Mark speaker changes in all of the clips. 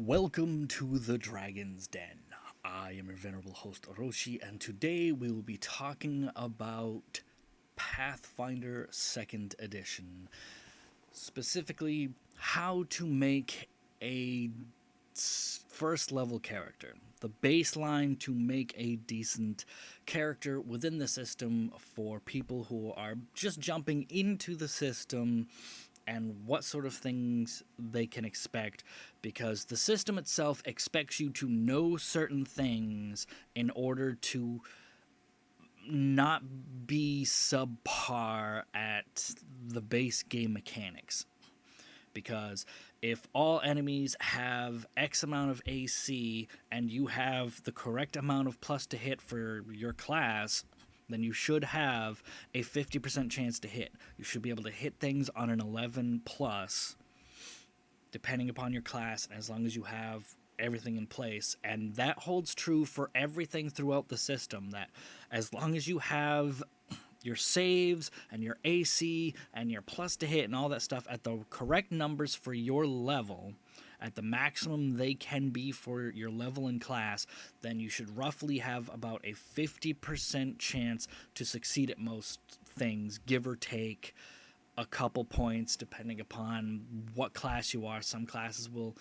Speaker 1: Welcome to the Dragon's Den. I am your venerable host Orochi, and today we will be talking about Pathfinder 2nd Edition. Specifically, how to make a first level character. The baseline to make a decent character within the system for people who are just jumping into the system and what sort of things they can expect, because the system itself expects you to know certain things in order to not be subpar at the base game mechanics. Because if all enemies have X amount of AC and you have the correct amount of plus to hit for your class, then you should have a 50% chance to hit. You should be able to hit things on an 11 plus, depending upon your class, as long as you have everything in place. And that holds true for everything throughout the system, that as long as you have your saves and your AC and your plus to hit and all that stuff at the correct numbers for your level, at the maximum they can be for your level in class, then you should roughly have about a 50% chance to succeed at most things, give or take a couple points depending upon what class you are. Some classes will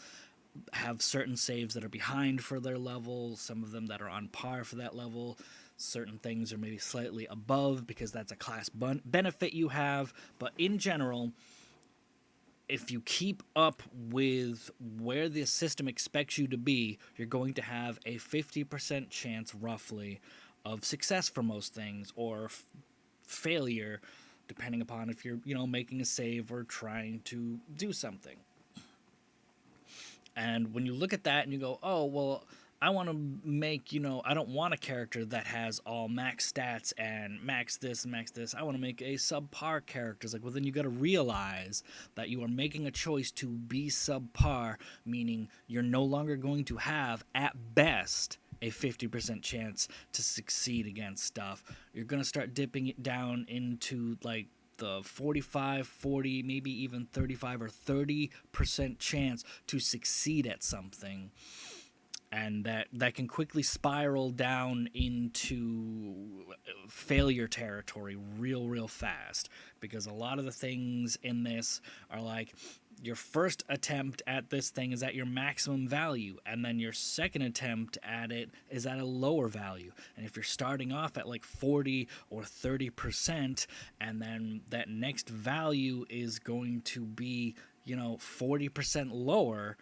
Speaker 1: have certain saves that are behind for their level, some of them that are on par for that level. Certain things are maybe slightly above because that's a class benefit you have. But in general, if you keep up with where the system expects you to be, you're going to have a 50% chance, roughly, of success for most things, or failure, depending upon if you're, making a save or trying to do something. And when you look at that and you go, oh, well, I want to make, I don't want a character that has all max stats and max this and max this. I want to make a subpar character. It's like, well, then you got to realize that you are making a choice to be subpar, meaning you're no longer going to have, at best, a 50% chance to succeed against stuff. You're going to start dipping it down into, like, the 45, 40, maybe even 35 or 30% chance to succeed at something. And that can quickly spiral down into failure territory real fast, because a lot of the things in this are like, your first attempt at this thing is at your maximum value, and then your second attempt at it is at a lower value. And if you're starting off at like 40 or 30%, and then that next value is going to be 40% lower,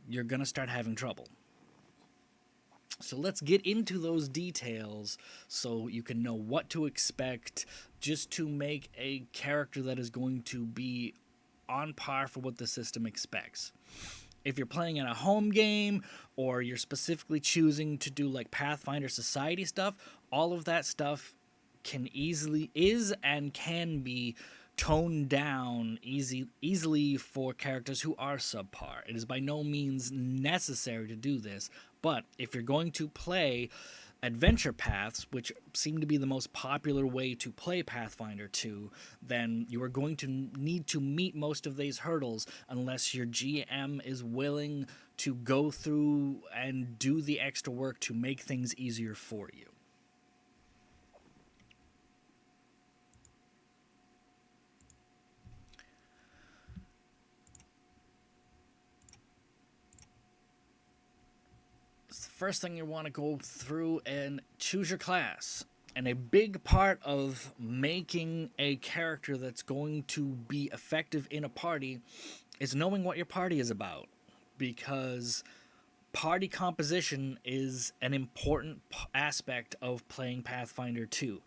Speaker 1: you're going to start having trouble. So let's get into those details so you can know what to expect, just to make a character that is going to be on par for what the system expects. If you're playing in a home game, or you're specifically choosing to do like Pathfinder Society stuff, all of that stuff can can be toned down easily for characters who are subpar. It is by no means necessary to do this, but if you're going to play adventure paths, which seem to be the most popular way to play Pathfinder 2, then you are going to need to meet most of these hurdles unless your GM is willing to go through and do the extra work to make things easier for you. First thing, you want to go through and choose your class. And a big part of making a character that's going to be effective in a party is knowing what your party is about. Because party composition is an important aspect of playing Pathfinder 2.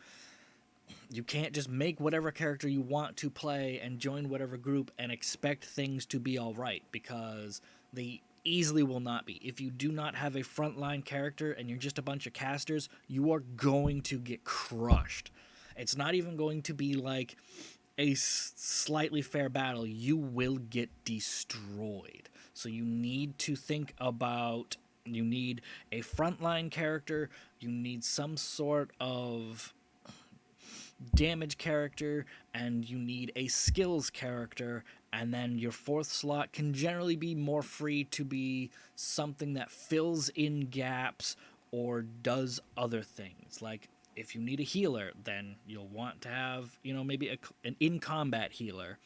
Speaker 1: You can't just make whatever character you want to play and join whatever group and expect things to be alright, because they easily will not be. If you do not have a frontline character and you're just a bunch of casters, you are going to get crushed. It's not even going to be like a slightly fair battle. You will get destroyed. So you need to think about, you need a frontline character, you need some sort of damage character, and you need a skills character, And then your fourth slot can generally be more free to be something that fills in gaps or does other things. Like if you need a healer, then you'll want to have, maybe an in combat healer,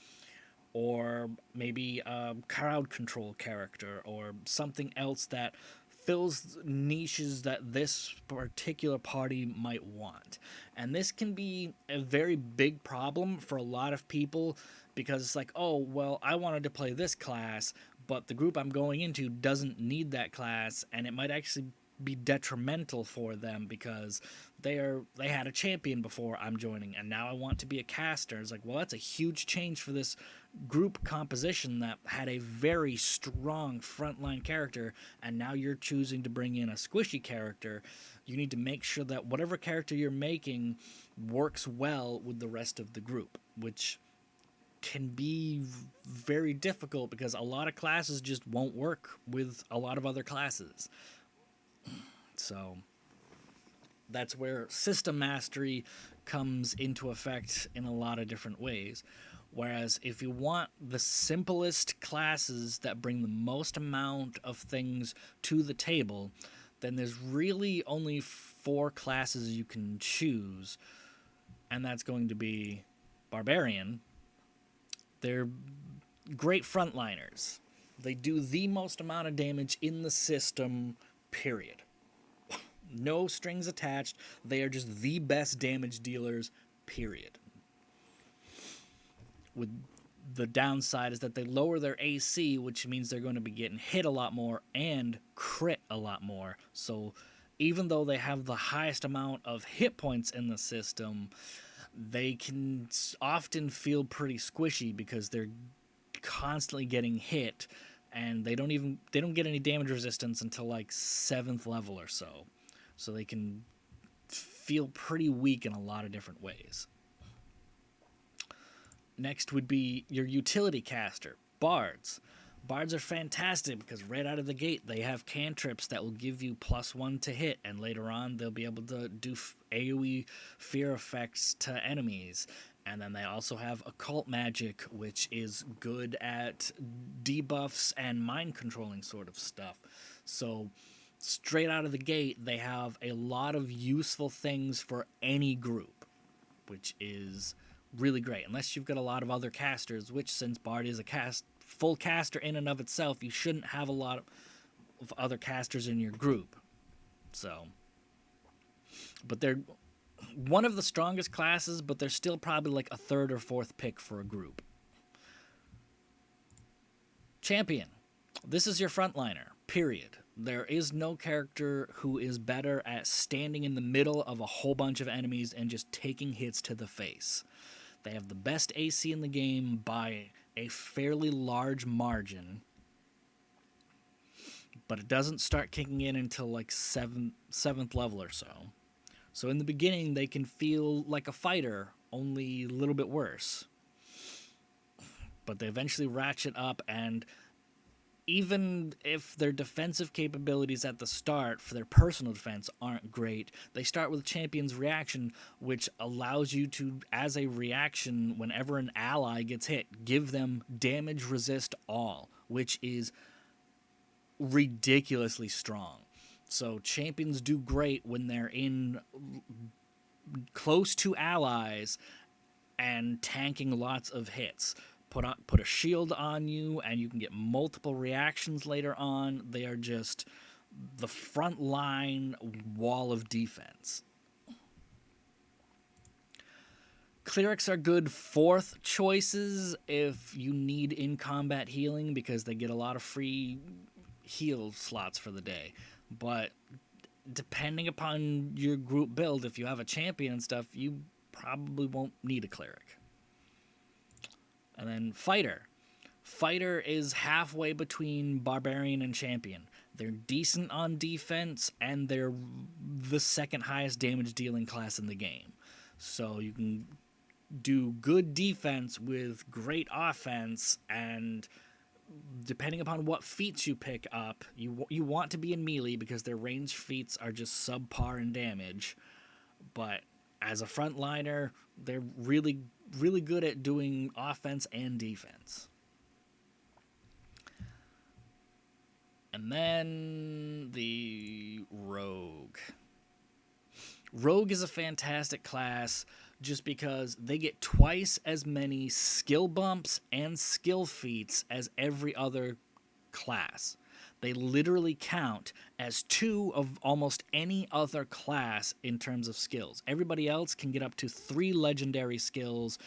Speaker 1: or maybe a crowd control character, or something else that fills niches that this particular party might want. And this can be a very big problem for a lot of people because it's like, oh, well, I wanted to play this class, but the group I'm going into doesn't need that class, and it might actually be detrimental for them because they had a champion before I'm joining, and now I want to be a caster. It's like, well, that's a huge change for this group composition that had a very strong frontline character, and now you're choosing to bring in a squishy character. You need to make sure that whatever character you're making works well with the rest of the group, which can be very difficult because a lot of classes just won't work with a lot of other classes. So that's where system mastery comes into effect in a lot of different ways. Whereas if you want the simplest classes that bring the most amount of things to the table, then there's really only 4 classes you can choose, and that's going to be Barbarian. They're great frontliners. They do the most amount of damage in the system, period. No strings attached. They are just the best damage dealers, period. With the downside is that they lower their AC, which means they're going to be getting hit a lot more and crit a lot more. So even though they have the highest amount of hit points in the system, they can often feel pretty squishy because they're constantly getting hit, and they don't get any damage resistance until like 7th level or so. So they can feel pretty weak in a lot of different ways. Next would be your utility caster, bards. Bards are fantastic because right out of the gate they have cantrips that will give you +1 to hit, and later on they'll be able to do AoE fear effects to enemies. And then they also have occult magic, which is good at debuffs and mind controlling sort of stuff. So straight out of the gate, they have a lot of useful things for any group, which is really great. Unless you've got a lot of other casters, which since Bard is a full caster in and of itself, you shouldn't have a lot of other casters in your group. So, but they're one of the strongest classes, but they're still probably like a 3rd or 4th pick for a group. Champion. This is your frontliner, period. There is no character who is better at standing in the middle of a whole bunch of enemies and just taking hits to the face. They have the best AC in the game by a fairly large margin, but it doesn't start kicking in until like 7th level or so. So in the beginning, they can feel like a fighter, only a little bit worse. But they eventually ratchet up, and even if their defensive capabilities at the start for their personal defense aren't great, they start with Champion's Reaction, which allows you to, as a reaction, whenever an ally gets hit, give them damage resist all, which is ridiculously strong. So champions do great when they're in close to allies and tanking lots of hits. Put a shield on you, and you can get multiple reactions later on. They are just the front line wall of defense. Clerics are good 4th choices if you need in-combat healing because they get a lot of free heal slots for the day. But depending upon your group build, if you have a champion and stuff, you probably won't need a cleric. And then Fighter. Fighter is halfway between Barbarian and Champion. They're decent on defense, and they're the 2nd highest damage dealing class in the game. So you can do good defense with great offense, and depending upon what feats you pick up, you want to be in melee because their ranged feats are just subpar in damage. But as a frontliner, they're really good at doing offense and defense. And then the Rogue. Rogue is a fantastic class just because they get twice as many skill bumps and skill feats as every other class. They literally count as 2 of almost any other class in terms of skills. Everybody else can get up to 3 legendary skills.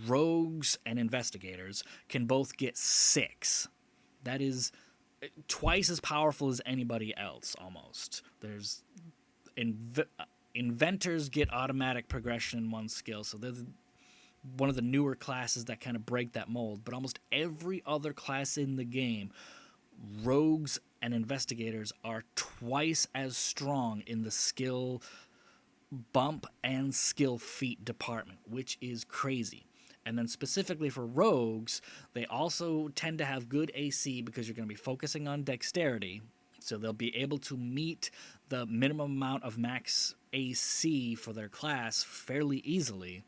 Speaker 1: Rogues and investigators can both get 6. That is twice as powerful as anybody else, almost. There's inventors get automatic progression in one skill, so they're one of the newer classes that kind of break that mold. But almost every other class in the game, rogues and investigators are twice as strong in the skill bump and skill feat department, which is crazy. And then specifically for rogues, they also tend to have good AC because you're going to be focusing on dexterity. So they'll be able to meet the minimum amount of max AC for their class fairly easily.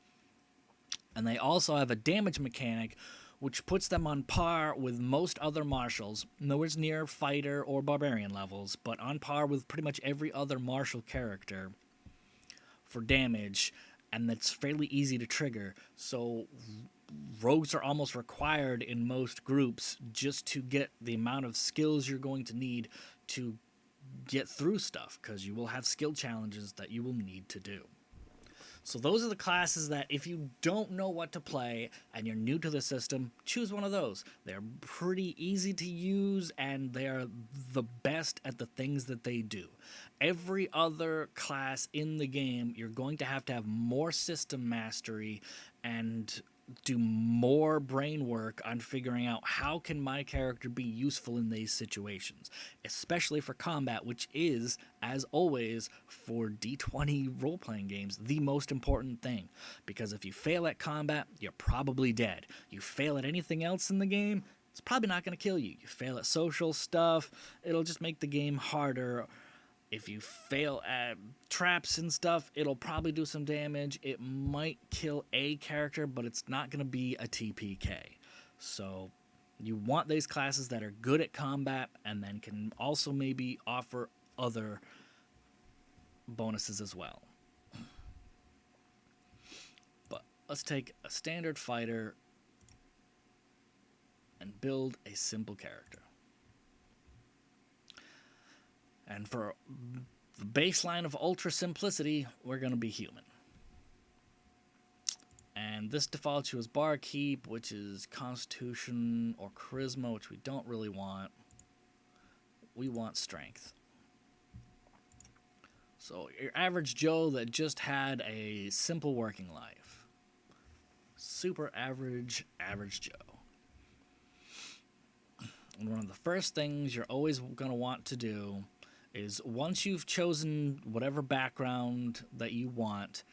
Speaker 1: And they also have a damage mechanic which puts them on par with most other martials, nowhere near fighter or barbarian levels, but on par with pretty much every other martial character for damage, and that's fairly easy to trigger. So rogues are almost required in most groups just to get the amount of skills you're going to need to get through stuff, because you will have skill challenges that you will need to do. So those are the classes that if you don't know what to play and you're new to the system, choose one of those. They're pretty easy to use and they are the best at the things that they do. Every other class in the game, you're going to have more system mastery and do more brain work on figuring out how can my character be useful in these situations, especially for combat, which is, as always, for D20 role-playing games, the most important thing. Because if you fail at combat, you're probably dead. You fail at anything else in the game, it's probably not going to kill you. You fail at social stuff, it'll just make the game harder. If you fail at traps and stuff, it'll probably do some damage. It might kill a character, but it's not going to be a TPK. So you want these classes that are good at combat and then can also maybe offer other bonuses as well. But let's take a standard fighter and build a simple character. And for the baseline of ultra simplicity, we're going to be human. And this defaults you as barkeep, which is constitution or charisma, which we don't really want. We want strength. So your average Joe that just had a simple working life. Super average Joe. And one of the first things you're always going to want to do is once you've chosen whatever background that you want,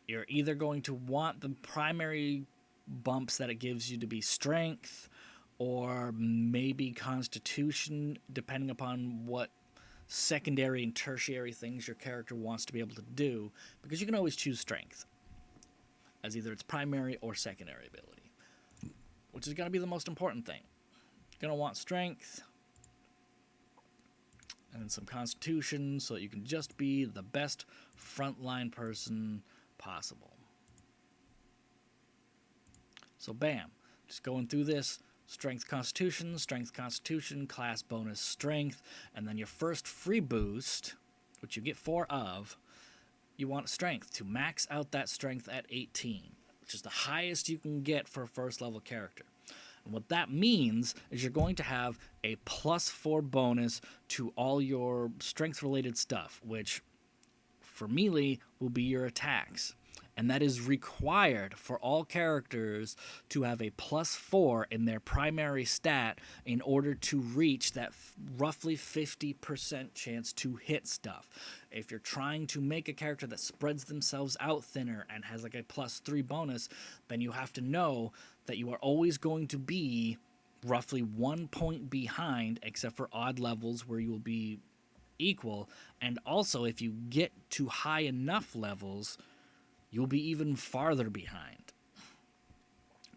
Speaker 1: you're either going to want the primary bumps that it gives you to be strength or maybe constitution, depending upon what secondary and tertiary things your character wants to be able to do, because you can always choose strength as either its primary or secondary ability, which is going to be the most important thing. You're going to want strength and some constitution so that you can just be the best frontline person possible. So bam, just going through this, strength, constitution, class bonus, strength, and then your first free boost, which you get 4 of, you want strength to max out that strength at 18, which is the highest you can get for a first level character. And what that means is you're going to have a +4 bonus to all your strength-related stuff, which for melee will be your attacks. And that is required for all characters to have a +4 in their primary stat in order to reach that roughly 50% chance to hit stuff. If you're trying to make a character that spreads themselves out thinner and has like a +3 bonus, then you have to know that you are always going to be roughly 1 point behind, except for odd levels where you will be equal. And also, if you get to high enough levels, you'll be even farther behind.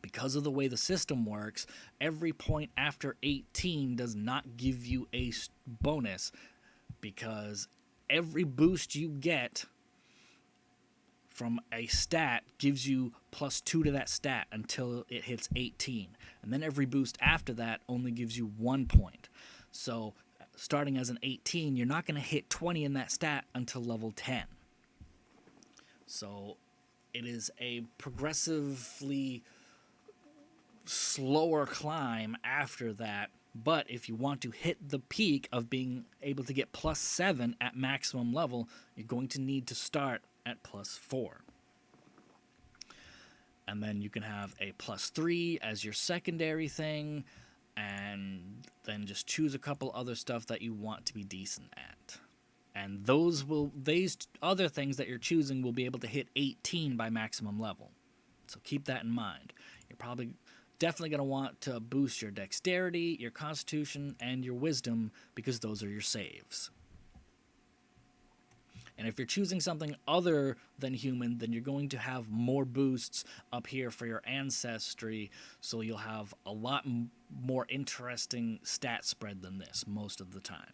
Speaker 1: Because of the way the system works, every point after 18 does not give you a bonus, because every boost you get from a stat gives you +2 to that stat until it hits 18. And then every boost after that only gives you 1 point. So starting as an 18, you're not going to hit 20 in that stat until level 10. So it is a progressively slower climb after that. But if you want to hit the peak of being able to get +7 at maximum level, you're going to need to start at +4. And then you can have a +3 as your secondary thing, and then just choose a couple other stuff that you want to be decent at. And these other things that you're choosing will be able to hit 18 by maximum level. So keep that in mind. You're definitely going to want to boost your dexterity, your constitution, and your wisdom, because those are your saves. And if you're choosing something other than human, then you're going to have more boosts up here for your ancestry, so you'll have a lot more interesting stat spread than this most of the time.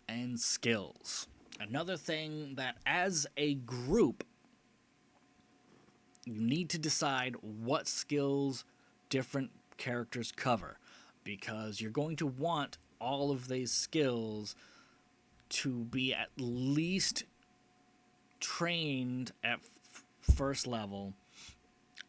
Speaker 1: And skills. Another thing that as a group, you need to decide what skills different characters cover, because you're going to want all of these skills to be at least trained at first level,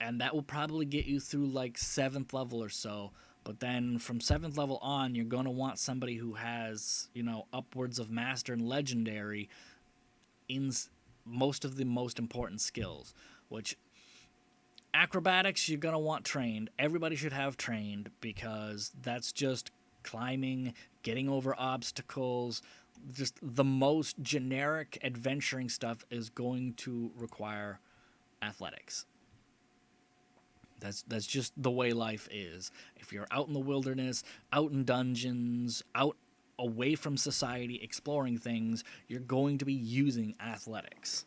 Speaker 1: and that will probably get you through like 7th level or so. But then from 7th level on, you're going to want somebody who has, upwards of master and legendary in most of the most important skills, which acrobatics you're going to want trained. Everybody should have trained, because that's just climbing, getting over obstacles. Just the most generic adventuring stuff is going to require athletics. That's just the way life is. If you're out in the wilderness, out in dungeons, out away from society, exploring things, you're going to be using athletics.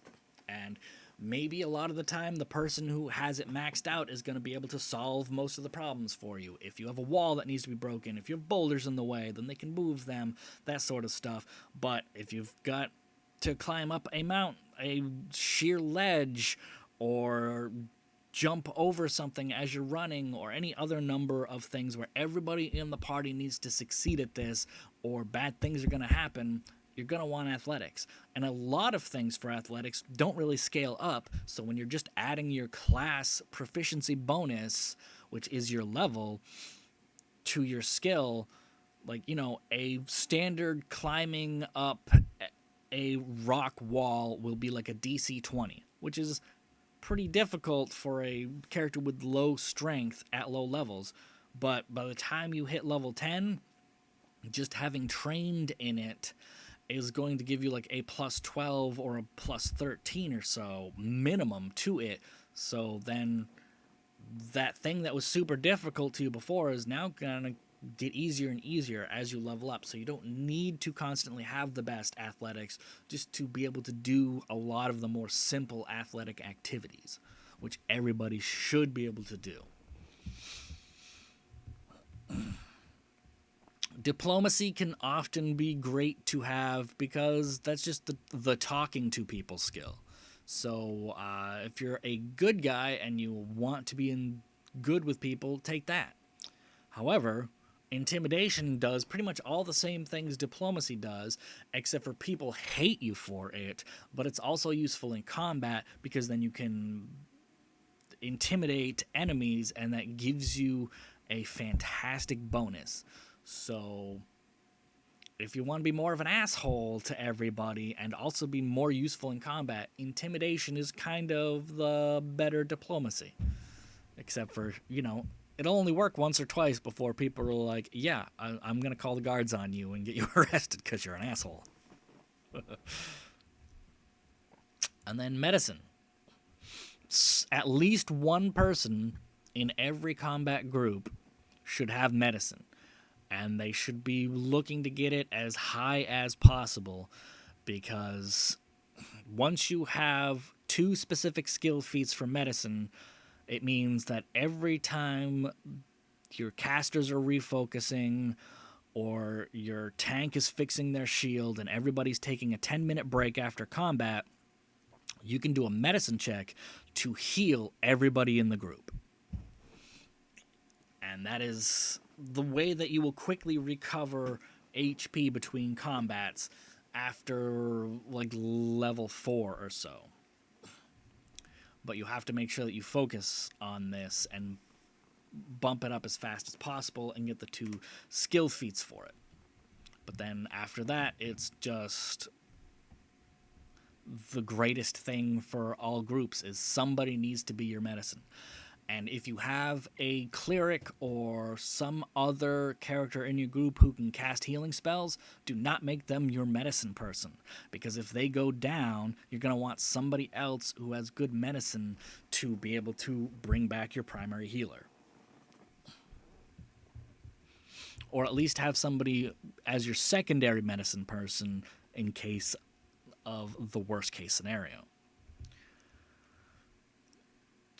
Speaker 1: And maybe a lot of the time, the person who has it maxed out is going to be able to solve most of the problems for you. If you have a wall that needs to be broken, if you have boulders in the way, then they can move them, that sort of stuff. But if you've got to climb up a mountain, a sheer ledge, or jump over something as you're running, or any other number of things where everybody in the party needs to succeed at this, or bad things are going to happen, you're going to want athletics. And a lot of things for athletics don't really scale up, so when you're just adding your class proficiency bonus, which is your level, to your skill, like, a standard climbing up a rock wall will be like a DC 20, which is pretty difficult for a character with low strength at low levels. But by the time you hit level 10, just having trained in it is going to give you like a +12 or a +13 or so minimum to it. So then that thing that was super difficult to you before is now going to get easier and easier as you level up. So you don't need to constantly have the best athletics just to be able to do a lot of the more simple athletic activities, which everybody should be able to do. Diplomacy can often be great to have, because that's just the talking to people skill. So if you're a good guy and you want to be good with people, take that. However, intimidation does pretty much all the same things diplomacy does, except for people hate you for it, but it's also useful in combat, because then you can intimidate enemies, and that gives you a fantastic bonus. So if you want to be more of an asshole to everybody and also be more useful in combat, intimidation is kind of the better diplomacy. Except for, it'll only work once or twice before people are like, yeah, I'm going to call the guards on you and get you arrested because you're an asshole. And then medicine. At least one person in every combat group should have medicine. And they should be looking to get it as high as possible, because once you have 2 specific skill feats for medicine, it means that every time your casters are refocusing or your tank is fixing their shield and everybody's taking a 10-minute break after combat, you can do a medicine check to heal everybody in the group. And that is the way that you will quickly recover HP between combats after like level 4 or so. But you have to make sure that you focus on this and bump it up as fast as possible and get the 2 skill feats for it. But then after that, it's just the greatest thing for all groups is somebody needs to be your medicine. And if you have a cleric or some other character in your group who can cast healing spells, do not make them your medicine person. Because if they go down, you're going to want somebody else who has good medicine to be able to bring back your primary healer. Or at least have somebody as your secondary medicine person in case of the worst case scenario.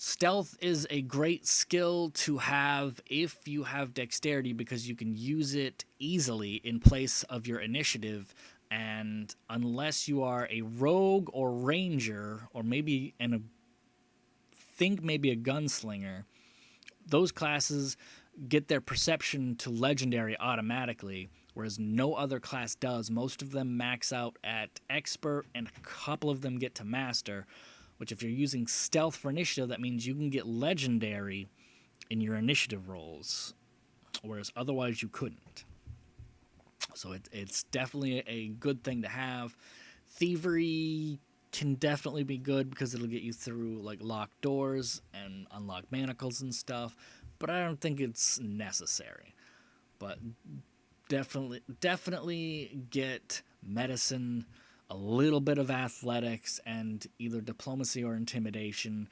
Speaker 1: Stealth is a great skill to have if you have dexterity, because you can use it easily in place of your initiative, and unless you are a rogue or ranger, or maybe a gunslinger, those classes get their perception to legendary automatically, whereas no other class does. Most of them max out at expert, and a couple of them get to master, which if you're using stealth for initiative, that means you can get legendary in your initiative rolls, whereas otherwise you couldn't. So it's definitely a good thing to have. Thievery can definitely be good because it'll get you through like locked doors and unlock manacles and stuff, but I don't think it's necessary. But definitely get medicine, a little bit of athletics, and either diplomacy or intimidation.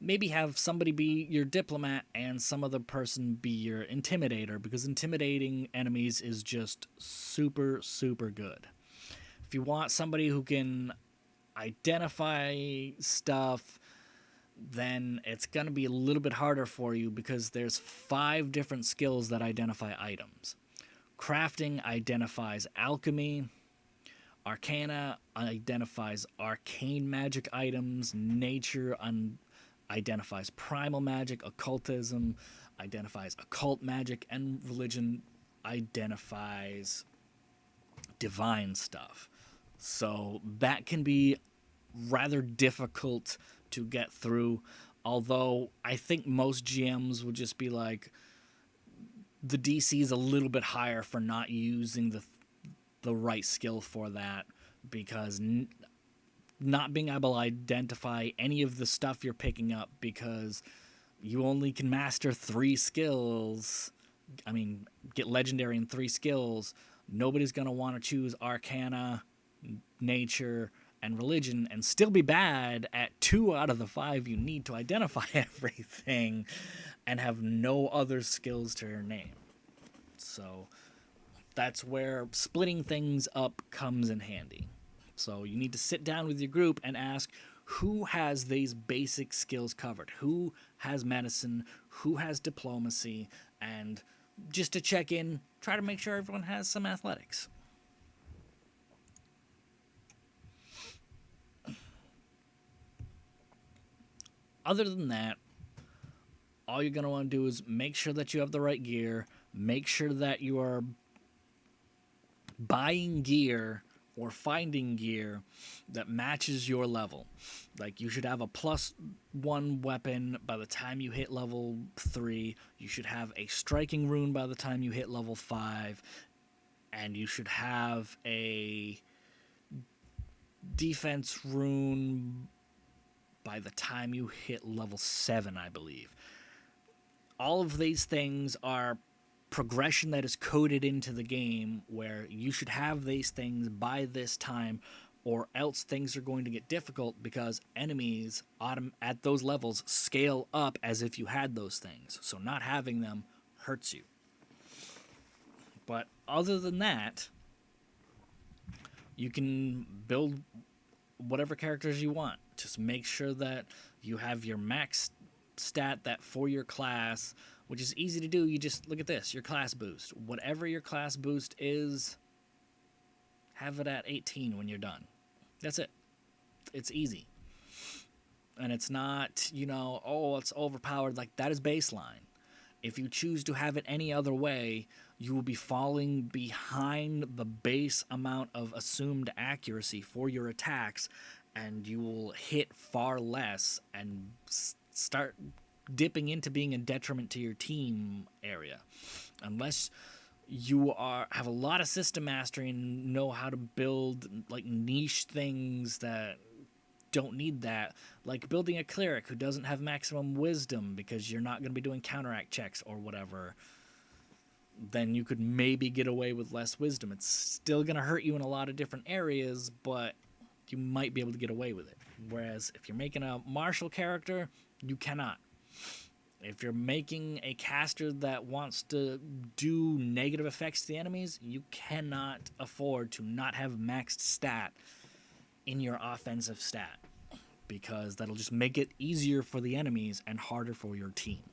Speaker 1: Maybe have somebody be your diplomat and some other person be your intimidator, because intimidating enemies is just super, super good. If you want somebody who can identify stuff, then it's going to be a little bit harder for you, because there's 5 different skills that identify items. Crafting identifies alchemy. Arcana identifies arcane magic items. Nature identifies primal magic. Occultism identifies occult magic. And religion identifies divine stuff. So that can be rather difficult to get through, although I think most GMs would just be like, the DC is a little bit higher for not using the right skill for that, because not being able to identify any of the stuff you're picking up, because you only can master 3 skills. I mean, get legendary in 3 skills. Nobody's going to want to choose Arcana, Nature, and Religion and still be bad at 2 out of the 5 you need to identify everything, and have no other skills to your name. So that's where splitting things up comes in handy. So you need to sit down with your group and ask, who has these basic skills covered? Who has medicine? Who has diplomacy? And just to check in, try to make sure everyone has some athletics. Other than that, all you're going to want to do is make sure that you have the right gear, make sure that you are buying gear or finding gear that matches your level. Like, you should have a +1 weapon by the time you hit level 3, you should have a striking rune by the time you hit level 5, and you should have a defense rune by the time you hit level 7, I believe. All of these things are progression that is coded into the game, where you should have these things by this time, or else things are going to get difficult, because enemies at those levels scale up as if you had those things. So not having them hurts you. But other than that, you can build whatever characters you want. Just make sure that you have your max stat that for your class, which is easy to do. You just look at this, your class boost. Whatever your class boost is, have it at 18 when you're done. That's it. It's easy. And it's not, oh, it's overpowered. Like, that is baseline. If you choose to have it any other way, you will be falling behind the base amount of assumed accuracy for your attacks, and you will hit far less and start dipping into being a detriment to your team area. Unless you have a lot of system mastery and know how to build like niche things that don't need that, like building a cleric who doesn't have maximum wisdom because you're not going to be doing counteract checks or whatever, then you could maybe get away with less wisdom. It's still going to hurt you in a lot of different areas, but you might be able to get away with it. Whereas if you're making a martial character, you cannot. If you're making a caster that wants to do negative effects to the enemies, you cannot afford to not have maxed stat in your offensive stat, because that'll just make it easier for the enemies and harder for your team.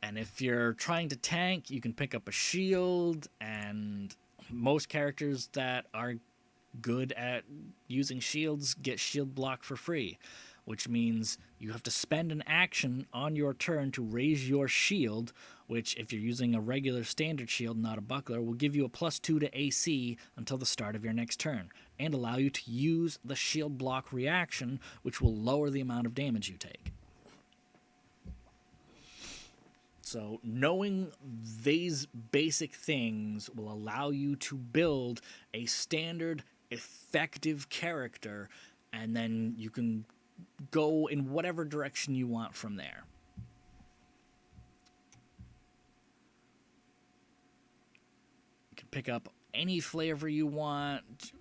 Speaker 1: And if you're trying to tank, you can pick up a shield, and most characters that are good at using shields get shield block for free, which means you have to spend an action on your turn to raise your shield, which, if you're using a regular standard shield, not a buckler, will give you a +2 to AC until the start of your next turn, and allow you to use the shield block reaction, which will lower the amount of damage you take. So knowing these basic things will allow you to build a standard, effective character, and then you can go in whatever direction you want from there. You can pick up any flavor you want,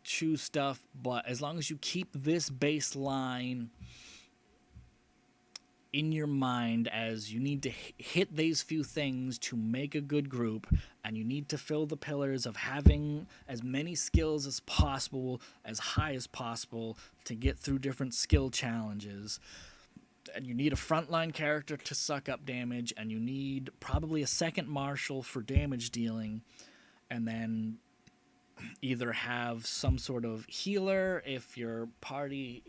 Speaker 1: choose stuff, but as long as you keep this baseline in your mind, as you need to hit these few things to make a good group, and you need to fill the pillars of having as many skills as possible, as high as possible, to get through different skill challenges. And you need a frontline character to suck up damage, and you need probably a second martial for damage dealing, and then either have some sort of healer if your party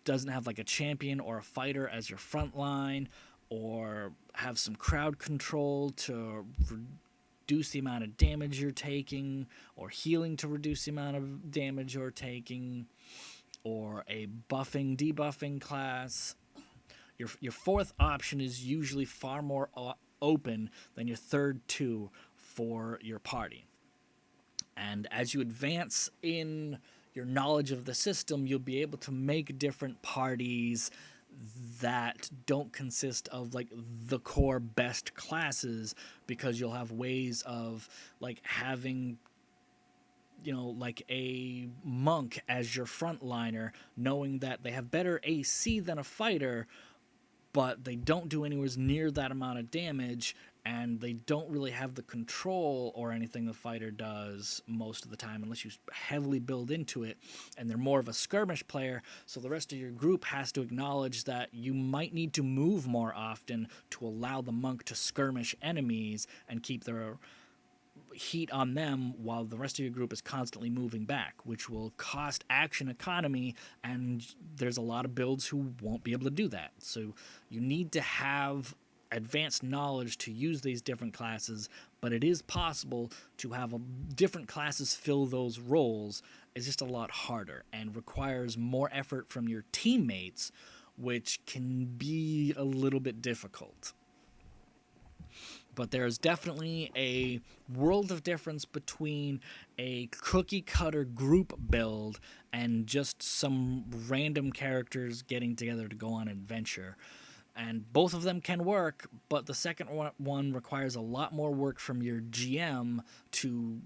Speaker 1: doesn't have like a champion or a fighter as your front line, or have some crowd control to reduce the amount of damage you're taking, or healing to reduce the amount of damage you're taking, or a buffing, debuffing class. Your fourth option is usually far more open than your third two for your party. And as you advance in your knowledge of the system, you'll be able to make different parties that don't consist of like the core best classes, because you'll have ways of like having, like a monk as your frontliner, knowing that they have better AC than a fighter, but they don't do anywhere near that amount of damage, and they don't really have the control or anything the fighter does most of the time, unless you heavily build into it, and they're more of a skirmish player, so the rest of your group has to acknowledge that you might need to move more often to allow the monk to skirmish enemies and keep their heat on them while the rest of your group is constantly moving back, which will cost action economy, and there's a lot of builds who won't be able to do that. So you need to have advanced knowledge to use these different classes, but it is possible to have different classes fill those roles. It's just a lot harder and requires more effort from your teammates, which can be a little bit difficult. But there's definitely a world of difference between a cookie-cutter group build and just some random characters getting together to go on an adventure. And both of them can work, but the second one requires a lot more work from your GM to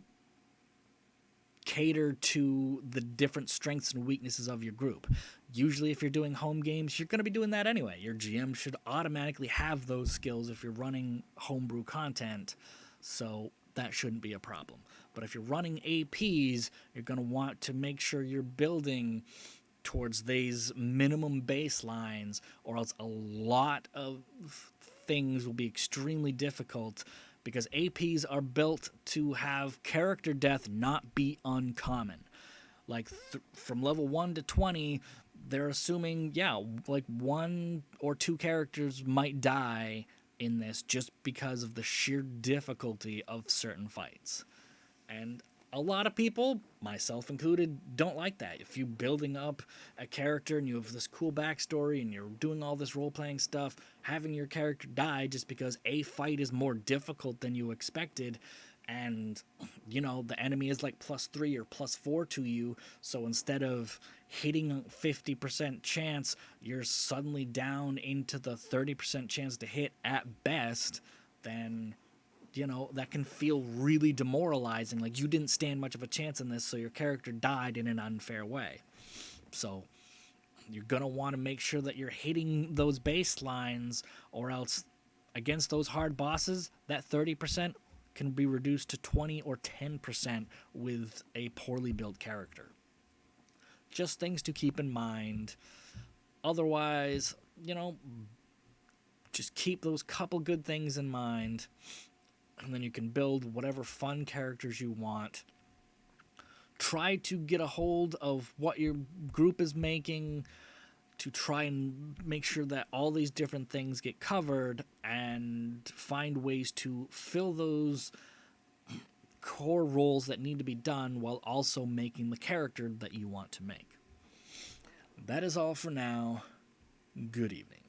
Speaker 1: cater to the different strengths and weaknesses of your group. Usually, if you're doing home games, you're going to be doing that anyway. Your GM should automatically have those skills if you're running homebrew content, so that shouldn't be a problem. But if you're running APs, you're going to want to make sure you're building towards these minimum baselines, or else a lot of things will be extremely difficult, because APs are built to have character death not be uncommon. Like from level 1 to 20, they're assuming, like 1 or 2 characters might die in this just because of the sheer difficulty of certain fights. And a lot of people, myself included, don't like that. If you're building up a character and you have this cool backstory and you're doing all this role-playing stuff, having your character die just because a fight is more difficult than you expected, and, the enemy is like +3 or +4 to you, so instead of hitting a 50% chance, you're suddenly down into the 30% chance to hit at best, then that can feel really demoralizing. Like, you didn't stand much of a chance in this, so your character died in an unfair way. So you're going to want to make sure that you're hitting those baselines, or else against those hard bosses, that 30% can be reduced to 20 or 10% with a poorly built character. Just things to keep in mind. Otherwise, just keep those couple good things in mind, and then you can build whatever fun characters you want. Try to get a hold of what your group is making to try and make sure that all these different things get covered, and find ways to fill those core roles that need to be done while also making the character that you want to make. That is all for now. Good evening.